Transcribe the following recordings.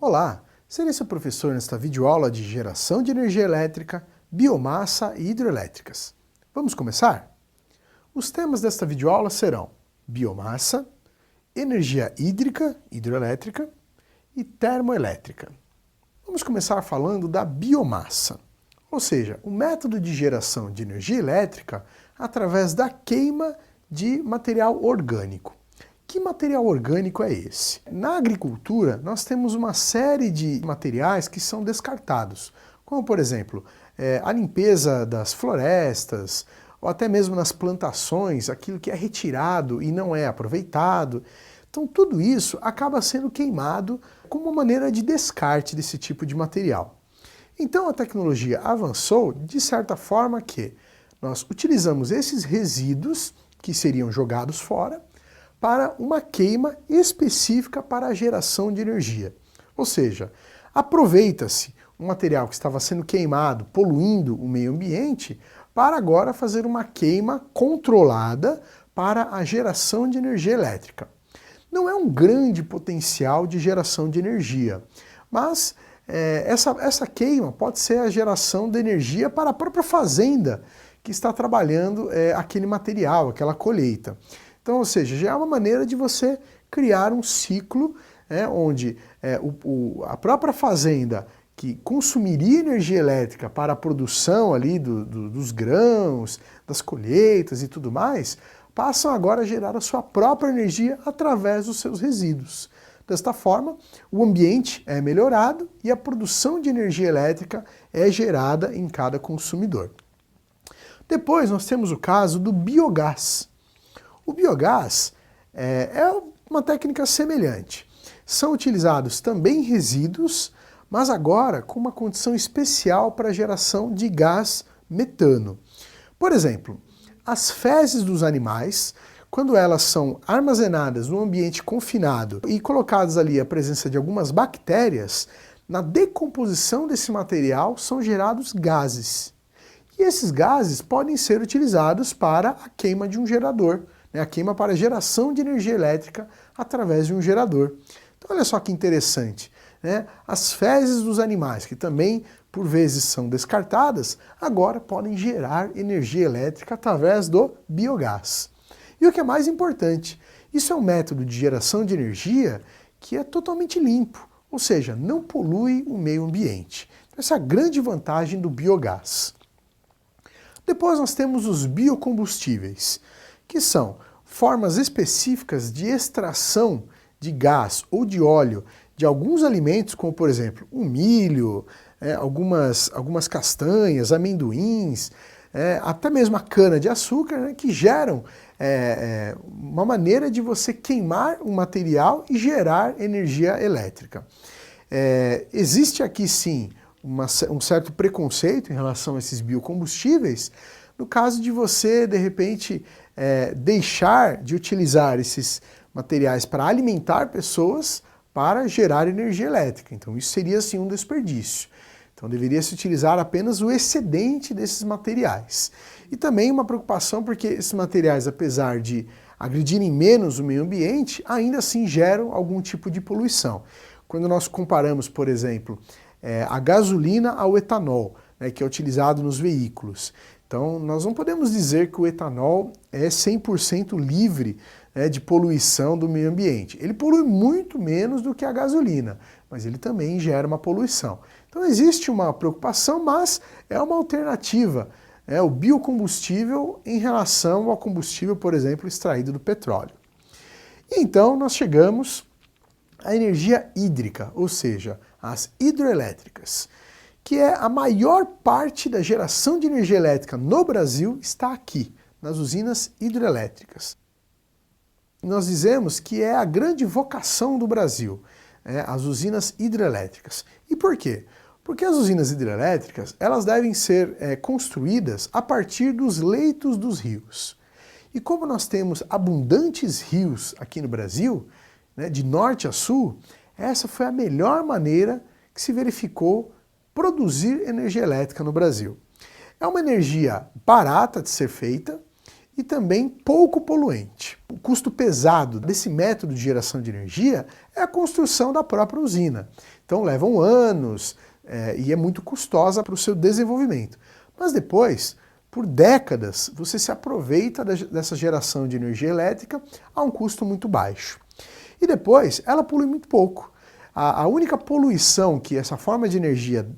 Olá, serei seu professor nesta videoaula de geração de energia elétrica, biomassa e hidrelétricas. Vamos começar? Os temas desta videoaula serão biomassa, energia hídrica, hidrelétrica e termoelétrica. Vamos começar falando da biomassa, ou seja, o método de geração de energia elétrica através da queima de material orgânico. Que material orgânico é esse? Na agricultura, nós temos uma série de materiais que são descartados, como, por exemplo, a limpeza das florestas, ou até mesmo nas plantações, aquilo que é retirado e não é aproveitado. Então, tudo isso acaba sendo queimado como uma maneira de descarte desse tipo de material. Então, a tecnologia avançou de certa forma que nós utilizamos esses resíduos que seriam jogados fora para uma queima específica para a geração de energia. Ou seja, aproveita-se um material que estava sendo queimado, poluindo o meio ambiente, para agora fazer uma queima controlada para a geração de energia elétrica. Não é um grande potencial de geração de energia, mas essa queima pode ser a geração de energia para a própria fazenda que está trabalhando aquele material, aquela colheita. Então, ou seja, já é uma maneira de você criar um ciclo onde a própria fazenda que consumiria energia elétrica para a produção ali dos grãos, das colheitas e tudo mais, passam agora a gerar a sua própria energia através dos seus resíduos. Desta forma, o ambiente é melhorado e a produção de energia elétrica é gerada em cada consumidor. Depois nós temos o caso do biogás. O biogás é uma técnica semelhante. São utilizados também resíduos, mas agora com uma condição especial para a geração de gás metano. Por exemplo, as fezes dos animais, quando elas são armazenadas num ambiente confinado e colocadas ali à presença de algumas bactérias, na decomposição desse material são gerados gases. E esses gases podem ser utilizados para a queima de um gerador, a queima para a geração de energia elétrica através de um gerador. Então olha só que interessante, né? As fezes dos animais, que também por vezes são descartadas, agora podem gerar energia elétrica através do biogás. E o que é mais importante, isso é um método de geração de energia que é totalmente limpo, ou seja, não polui o meio ambiente. Essa é a grande vantagem do biogás. Depois nós temos os biocombustíveis, que são formas específicas de extração de gás ou de óleo de alguns alimentos, como por exemplo o milho, algumas castanhas, amendoins, até mesmo a cana-de-açúcar, né, que geram uma maneira de você queimar um material e gerar energia elétrica. Existe aqui sim um certo preconceito em relação a esses biocombustíveis, no caso de você, de repente, deixar de utilizar esses materiais para alimentar pessoas para gerar energia elétrica. Então isso seria sim um desperdício. Então deveria se utilizar apenas o excedente desses materiais. E também uma preocupação porque esses materiais, apesar de agredirem menos o meio ambiente, ainda assim geram algum tipo de poluição. Quando nós comparamos, por exemplo, a gasolina ao etanol, né, que é utilizado nos veículos. Então, nós não podemos dizer que o etanol é 100% livre, né, de poluição do meio ambiente. Ele polui muito menos do que a gasolina, mas ele também gera uma poluição. Então, existe uma preocupação, mas é uma alternativa, o biocombustível em relação ao combustível, por exemplo, extraído do petróleo. E então, nós chegamos à energia hídrica, ou seja, as hidrelétricas, que é a maior parte da geração de energia elétrica no Brasil está aqui, nas usinas hidrelétricas. Nós dizemos que é a grande vocação do Brasil, as usinas hidrelétricas. E por quê? Porque as usinas hidrelétricas elas devem ser construídas a partir dos leitos dos rios. E como nós temos abundantes rios aqui no Brasil, né, de norte a sul, essa foi a melhor maneira que se verificou produzir energia elétrica no Brasil. É uma energia barata de ser feita e também pouco poluente. O custo pesado desse método de geração de energia é a construção da própria usina. Então levam anos e é muito custosa para o seu desenvolvimento. Mas depois, por décadas, você se aproveita dessa geração de energia elétrica a um custo muito baixo. E depois, ela polui muito pouco. A única poluição que essa forma de energia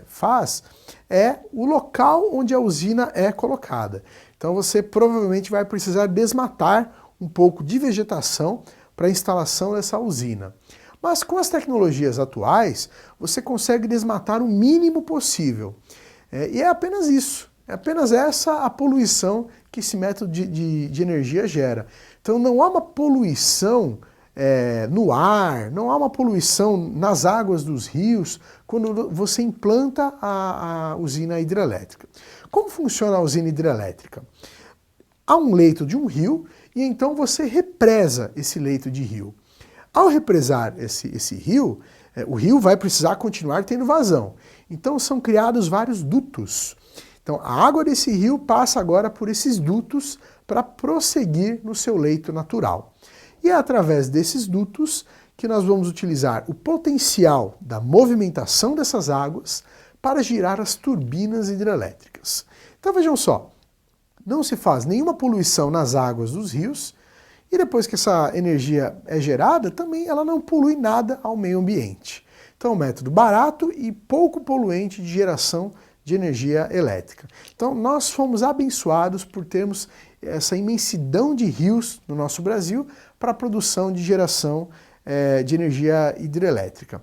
faz é o local onde a usina é colocada. Então você provavelmente vai precisar desmatar um pouco de vegetação para a instalação dessa usina. Mas com as tecnologias atuais, você consegue desmatar o mínimo possível. E é apenas isso. É apenas essa a poluição que esse método de energia gera. Então não há uma poluição no ar, não há uma poluição nas águas dos rios quando você implanta a usina hidrelétrica. Como funciona a usina hidrelétrica? Há um leito de um rio e então você represa esse leito de rio. Ao represar esse rio, o rio vai precisar continuar tendo vazão. Então são criados vários dutos. Então a água desse rio passa agora por esses dutos para prosseguir no seu leito natural. E é através desses dutos que nós vamos utilizar o potencial da movimentação dessas águas para girar as turbinas hidrelétricas. Então vejam só, não se faz nenhuma poluição nas águas dos rios e depois que essa energia é gerada, também ela não polui nada ao meio ambiente. Então é um método barato e pouco poluente de geração de energia elétrica. Então nós fomos abençoados por termos essa imensidão de rios no nosso Brasil para a produção de geração de energia hidrelétrica.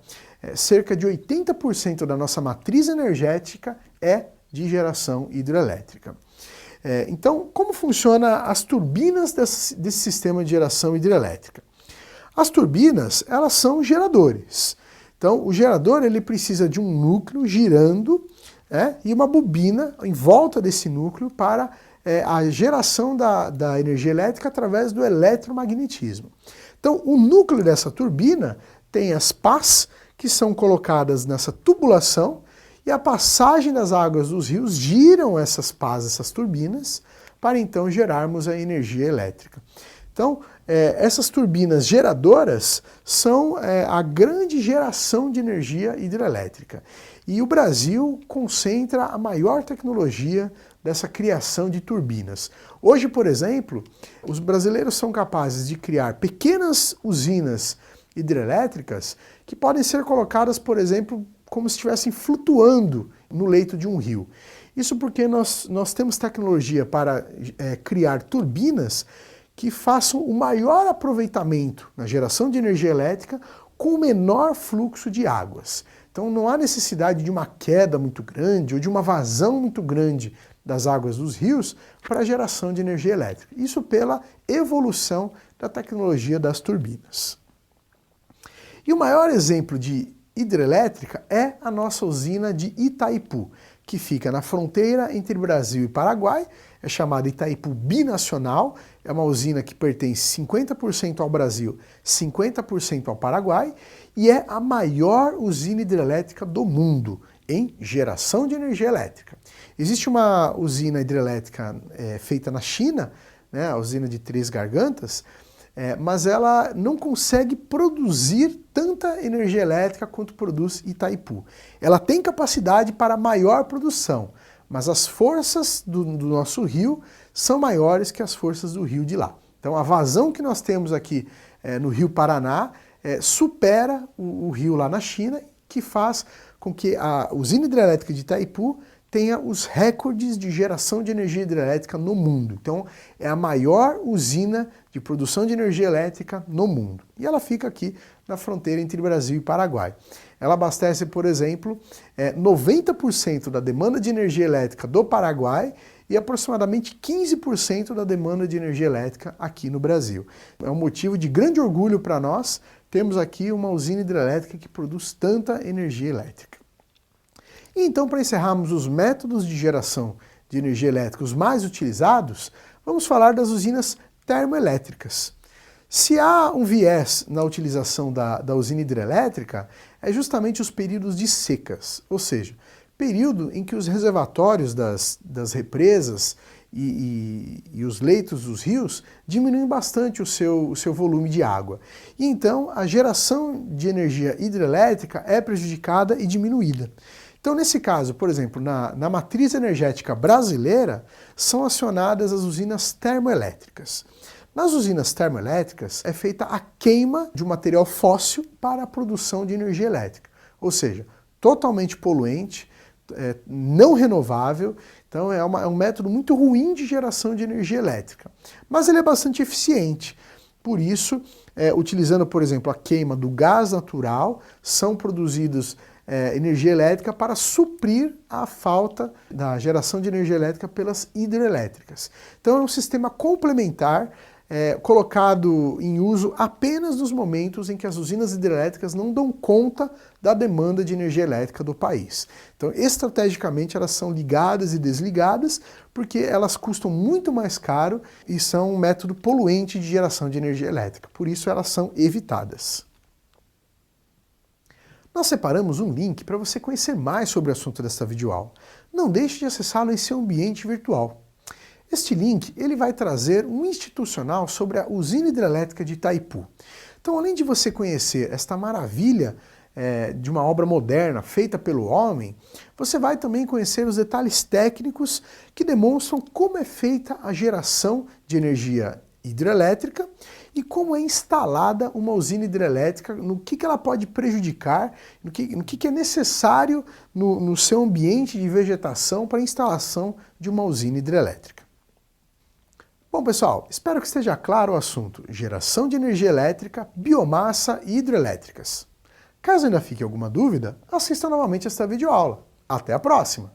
Cerca de 80% da nossa matriz energética é de geração hidrelétrica. Então, como funcionam as turbinas desse sistema de geração hidrelétrica? As turbinas, elas são geradores. Então, o gerador ele precisa de um núcleo girando e uma bobina em volta desse núcleo para a geração da energia elétrica através do eletromagnetismo. Então, o núcleo dessa turbina tem as pás que são colocadas nessa tubulação e a passagem das águas dos rios giram essas pás, essas turbinas, para então gerarmos a energia elétrica. Então, essas turbinas geradoras são a grande geração de energia hidrelétrica. E o Brasil concentra a maior tecnologia dessa criação de turbinas. Hoje, por exemplo, os brasileiros são capazes de criar pequenas usinas hidrelétricas que podem ser colocadas, por exemplo, como se estivessem flutuando no leito de um rio. Isso porque nós temos tecnologia para criar turbinas que façam o maior aproveitamento na geração de energia elétrica com o menor fluxo de águas. Então não há necessidade de uma queda muito grande ou de uma vazão muito grande das águas dos rios para a geração de energia elétrica. Isso pela evolução da tecnologia das turbinas. E o maior exemplo de hidrelétrica é a nossa usina de Itaipu, que fica na fronteira entre Brasil e Paraguai, é chamada Itaipu Binacional, é uma usina que pertence 50% ao Brasil, 50% ao Paraguai, e é a maior usina hidrelétrica do mundo em geração de energia elétrica. Existe uma usina hidrelétrica feita na China, né, a usina de Três Gargantas, mas ela não consegue produzir tanta energia elétrica quanto produz Itaipu. Ela tem capacidade para maior produção, mas as forças do nosso rio são maiores que as forças do rio de lá. Então a vazão que nós temos aqui no Rio Paraná supera o rio lá na China, que faz com que a usina hidrelétrica de Itaipu tenha os recordes de geração de energia hidrelétrica no mundo. Então, é a maior usina de produção de energia elétrica no mundo. E ela fica aqui na fronteira entre Brasil e Paraguai. Ela abastece, por exemplo, 90% da demanda de energia elétrica do Paraguai e aproximadamente 15% da demanda de energia elétrica aqui no Brasil. É um motivo de grande orgulho para nós termos aqui uma usina hidrelétrica que produz tanta energia elétrica. E então, para encerrarmos os métodos de geração de energia elétrica os mais utilizados, vamos falar das usinas termoelétricas. Se há um viés na utilização da usina hidrelétrica, é justamente os períodos de secas, ou seja, período em que os reservatórios das represas e os leitos dos rios diminuem bastante o seu volume de água. E então a geração de energia hidrelétrica é prejudicada e diminuída. Então, nesse caso, por exemplo, na matriz energética brasileira, são acionadas as usinas termoelétricas. Nas usinas termoelétricas é feita a queima de um material fóssil para a produção de energia elétrica, ou seja, totalmente poluente, não renovável, então é um método muito ruim de geração de energia elétrica. Mas ele é bastante eficiente, por isso, utilizando, por exemplo, a queima do gás natural, são produzidos energia elétrica para suprir a falta da geração de energia elétrica pelas hidrelétricas. Então é um sistema complementar, colocado em uso apenas nos momentos em que as usinas hidrelétricas não dão conta da demanda de energia elétrica do país. Então, estrategicamente, elas são ligadas e desligadas porque elas custam muito mais caro e são um método poluente de geração de energia elétrica. Por isso, elas são evitadas. Nós separamos um link para você conhecer mais sobre o assunto desta videoaula. Não deixe de acessá-lo em seu ambiente virtual. Este link ele vai trazer um institucional sobre a usina hidrelétrica de Itaipu. Então, além de você conhecer esta maravilha de uma obra moderna feita pelo homem, você vai também conhecer os detalhes técnicos que demonstram como é feita a geração de energia hidrelétrica e como é instalada uma usina hidrelétrica, no que ela pode prejudicar, no que é necessário no seu ambiente de vegetação para a instalação de uma usina hidrelétrica. Bom, pessoal, espero que esteja claro o assunto geração de energia elétrica, biomassa e hidrelétricas. Caso ainda fique alguma dúvida, assista novamente esta videoaula. Até a próxima!